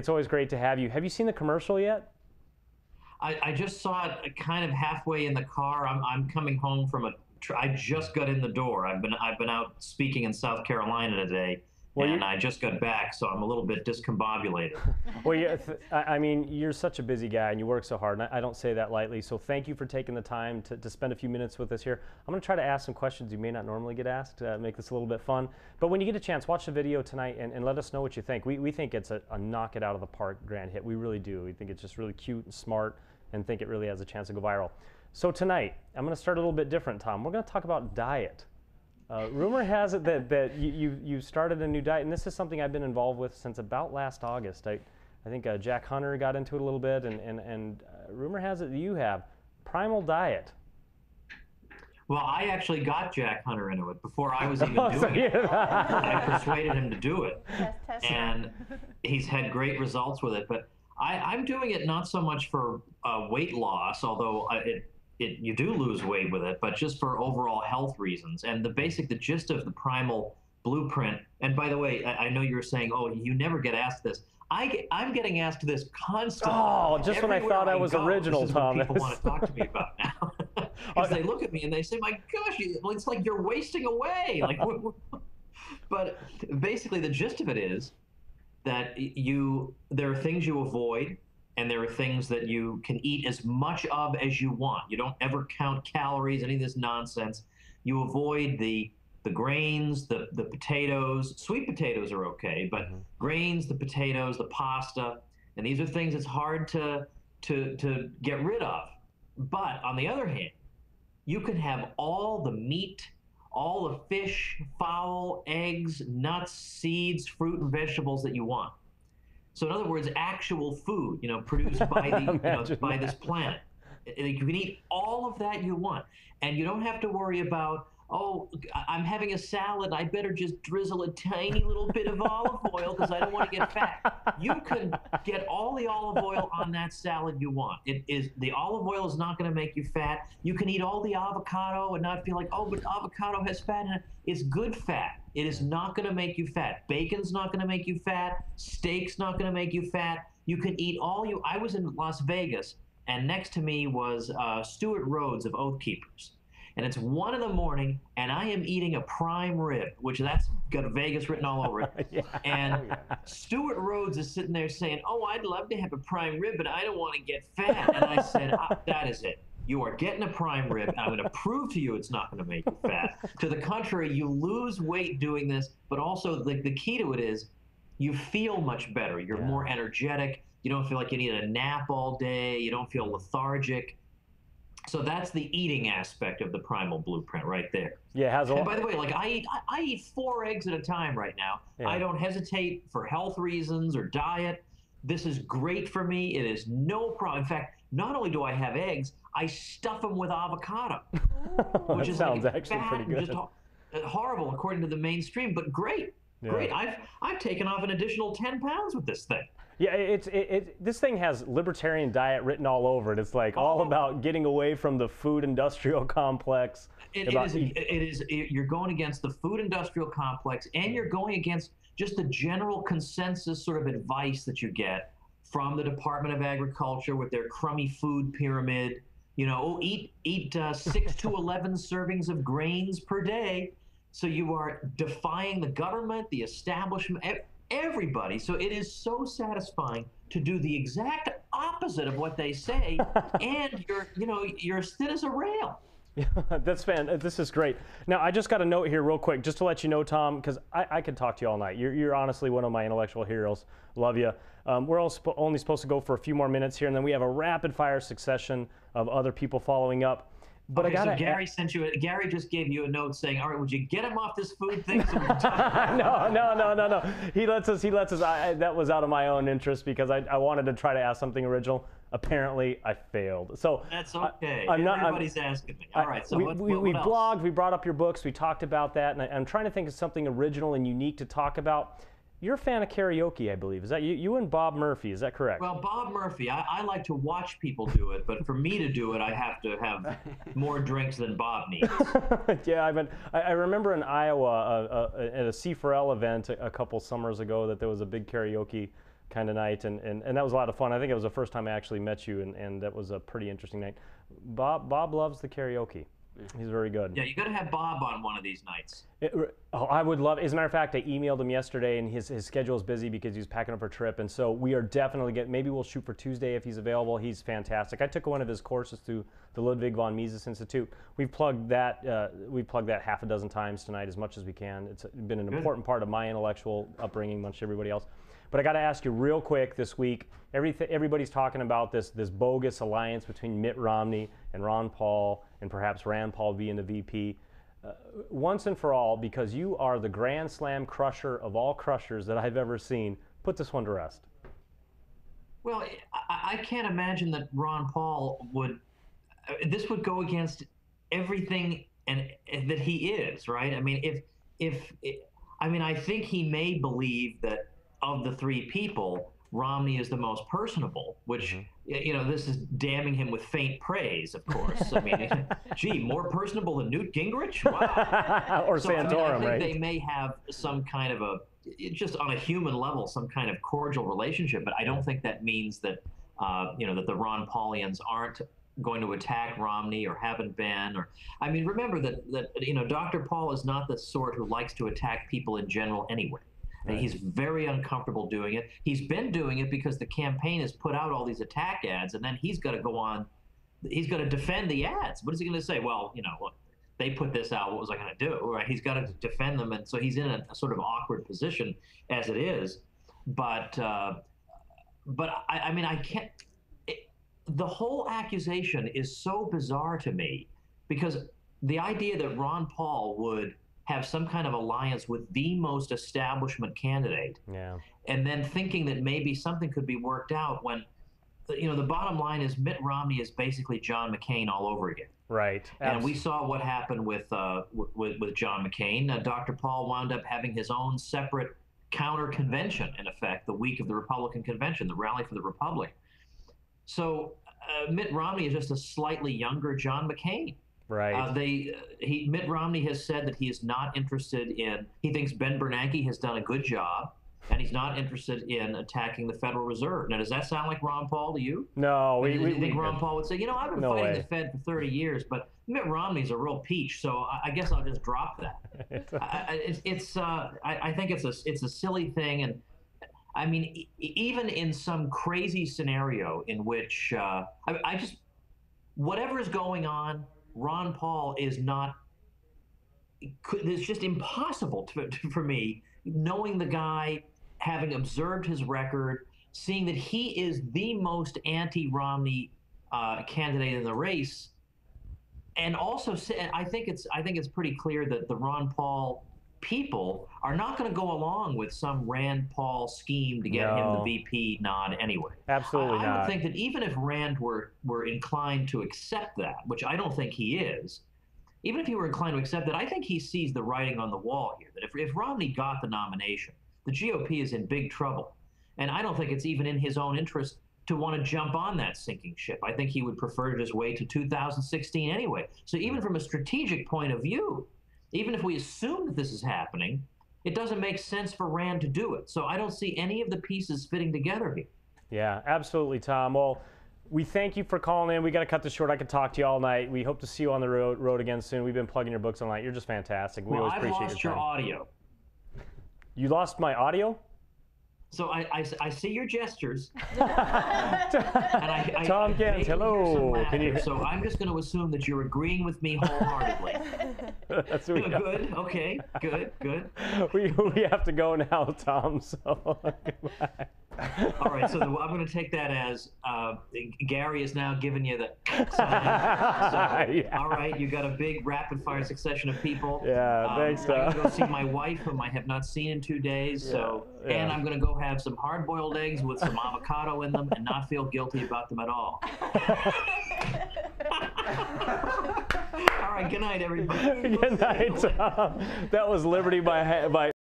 It's always great to have you. Have you seen the commercial yet? I just saw it kind of halfway in the car. I'm coming home from I just got in the door. I've been out speaking in South Carolina today, Well, and I just got back, so I'm a little bit discombobulated. well, I mean, you're such a busy guy and you work so hard, and I don't say that lightly. So thank you for taking the time to spend a few minutes with us here. I'm going to try to ask some questions you may not normally get asked, make this a little bit fun. But when you get a chance, watch the video tonight and let us know what you think. We think it's a knock it out of the park grand hit. We really do. We think it's just really cute and smart, and think it really has a chance to go viral. So tonight, I'm going to start a little bit different, Tom. We're going to talk about diet. Rumor has it that you started a new diet, and this is something I've been involved with since about last August. I think Jack Hunter got into it a little bit, and rumor has it that you have Primal Diet. Well, I actually got Jack Hunter into it before I was even doing it. I persuaded him to do it, and he's had great results with it. But I'm doing it not so much for weight loss, although you do lose weight with it, but just for overall health reasons. And the gist of the Primal Blueprint, and by the way, I know you're saying, oh, you never get asked this. I'm getting asked this constantly. Oh, just Everywhere when I thought I was original, this is Thomas. what people want to talk to me about now. Because they look at me and they say, my gosh, it's like you're wasting away. Like, but basically the gist of it is that there are things you avoid, and there are things that you can eat as much of as you want. You don't ever count calories, any of this nonsense. You avoid the grains, the potatoes. Sweet potatoes are okay, but grains, the potatoes, the pasta, and these are things it's hard to get rid of. But on the other hand, you can have all the meat, all the fish, fowl, eggs, nuts, seeds, fruit, and vegetables that you want. So in other words, actual food, produced by by this planet. You can eat all of that you want, and you don't have to worry about, oh, I'm having a salad, I better just drizzle a tiny little bit of olive oil because I don't want to get fat. You can get all the olive oil on that salad you want. The olive oil is not going to make you fat. You can eat all the avocado and not feel like, oh, but avocado has fat in it. It's good fat. It is not going to make you fat. Bacon's not going to make you fat. Steak's not going to make you fat. You can eat I was in Las Vegas, and next to me was Stuart Rhodes of Oath Keepers. And it's 1 in, and I am eating a prime rib, which that's got Vegas written all over it. Yeah. And Stuart Rhodes is sitting there saying, oh, I'd love to have a prime rib, but I don't want to get fat. And I said, that is it. You are getting a prime rib, and I'm going to prove to you it's not going to make you fat. To the contrary, you lose weight doing this, but also the key to it is you feel much better. You're more energetic. You don't feel like you need a nap all day. You don't feel lethargic. So that's the eating aspect of the Primal Blueprint right there. Yeah, and by the way, like I eat 4 eggs at a time right now. Yeah. I don't hesitate for health reasons or diet. This is great for me. It is no problem. In fact, not only do I have eggs, I stuff them with avocado, which is sounds like actually pretty good. Just horrible according to the mainstream, but great. Yeah. Great. I've taken off an additional 10 pounds with this thing. Yeah, this thing has libertarian diet written all over it. It's like all about getting away from the food industrial complex. It is. You're going against the food industrial complex, and you're going against just the general consensus sort of advice that you get from the Department of Agriculture with their crummy food pyramid. Eat 6 to 11 servings of grains per day. So you are defying the government, the establishment, everybody. So it is so satisfying to do the exact opposite of what they say, and you're as thin as a rail. Yeah, this is great. Now, I just got a note here real quick, just to let you know, Tom, because I could talk to you all night. You're honestly one of my intellectual heroes. Love you. We're only supposed to go for a few more minutes here, and then we have a rapid-fire succession of other people following up. But okay, so Gary just gave you a note saying, all right, would you get him off this food thing? So No. He lets us. That was out of my own interest because I wanted to try to ask something original. Apparently, I failed. So that's okay. Everybody's asking me. All right. So we else? blogged. We brought up your books. We talked about that, and I'm trying to think of something original and unique to talk about. You're a fan of karaoke, I believe. Is that you and Bob Murphy? Is that correct? Well, Bob Murphy, I like to watch people do it, but for me to do it, I have to have more drinks than Bob needs. Yeah, I remember in Iowa at a C4L event a couple summers ago that there was a big karaoke kind of night, and that was a lot of fun. I think it was the first time I actually met you, and that was a pretty interesting night. Bob loves the karaoke. He's very good. Yeah, you got to have Bob on one of these nights. I would love. As a matter of fact, I emailed him yesterday, and his schedule is busy because he's packing up for a trip, and so we are definitely maybe we'll shoot for Tuesday if he's available. He's fantastic. I took one of his courses through the Ludwig von Mises Institute. We've plugged that half a dozen times tonight, as much as we can. It's been an important part of my intellectual upbringing, much to everybody else. But I got to ask you real quick this week. Everybody's talking about this bogus alliance between Mitt Romney and Ron Paul, and perhaps Rand Paul being the VP. Once and for all, because you are the Grand Slam crusher of all crushers that I've ever seen, put this one to rest. Well, I can't imagine that Ron Paul would. This would go against everything and that he is, right? I mean, I think he may believe that of the three people, Romney is the most personable, which, this is damning him with faint praise, of course. I mean, gee, more personable than Newt Gingrich? Wow. Or Santorum, I think right? They may have some kind of just on a human level, some kind of cordial relationship, but I don't think that means that, that the Ron Paulians aren't going to attack Romney or haven't been. I mean, remember that Dr. Paul is not the sort who likes to attack people in general anyway. Right. He's very uncomfortable doing it. He's been doing it because the campaign has put out all these attack ads, and then he's got to go on. He's got to defend the ads. What is he going to say? Well, look, they put this out. What was I going to do? Right? He's got to defend them, and so he's in a sort of awkward position as it is. But I mean, I can't. The whole accusation is so bizarre to me because the idea that Ron Paul would have some kind of alliance with the most establishment candidate, and then thinking that maybe something could be worked out when, the bottom line is Mitt Romney is basically John McCain all over again. Right. And we saw what happened with John McCain. Dr. Paul wound up having his own separate counter convention, in effect, the week of the Republican convention, the Rally for the Republic. So Mitt Romney is just a slightly younger John McCain. Right. Mitt Romney has said that he is not interested in. He thinks Ben Bernanke has done a good job, and he's not interested in attacking the Federal Reserve. Now, does that sound like Ron Paul to you? No. Do you think Ron Paul would say, I've been fighting the Fed for 30 years, but Mitt Romney's a real peach, so I guess I'll just drop that. I think it's a silly thing, and I mean, even in some crazy scenario in which whatever is going on, Ron Paul is not. It's just impossible for me, knowing the guy, having observed his record, seeing that he is the most anti-Romney candidate in the race, and also I think it's pretty clear that the Ron Paul people are not going to go along with some Rand Paul scheme to get him the VP nod anyway. Absolutely not. I would think that even if Rand were inclined to accept that, which I don't think he is, even if he were inclined to accept that, I think he sees the writing on the wall here, that if Romney got the nomination, the GOP is in big trouble. And I don't think it's even in his own interest to want to jump on that sinking ship. I think he would prefer to just wait to 2016 anyway. So even from a strategic point of view, even if we assume that this is happening, it doesn't make sense for Rand to do it. So I don't see any of the pieces fitting together here. Yeah, absolutely, Tom. Well, we thank you for calling in. We got to cut this short. I could talk to you all night. We hope to see you on the road again soon. We've been plugging your books all night. You're just fantastic. We always appreciate your time. I've lost your audio. You lost my audio? So I see your gestures. Tom Kent, hello. Can you? So I'm just going to assume that you're agreeing with me wholeheartedly. That's what we got. Good. Okay. Good. We have to go now, Tom. So goodbye. All right. So I'm going to take that as Gary is now giving you the sign. So, yeah. All right. You got a big rapid fire succession of people. Yeah. Thanks, Tom. I'm going to go see my wife, whom I have not seen in 2 days. And I'm going to go have some hard-boiled eggs with some avocado in them and not feel guilty about them at all. All right, good night, everybody. Good night, Tom. That was Liberty by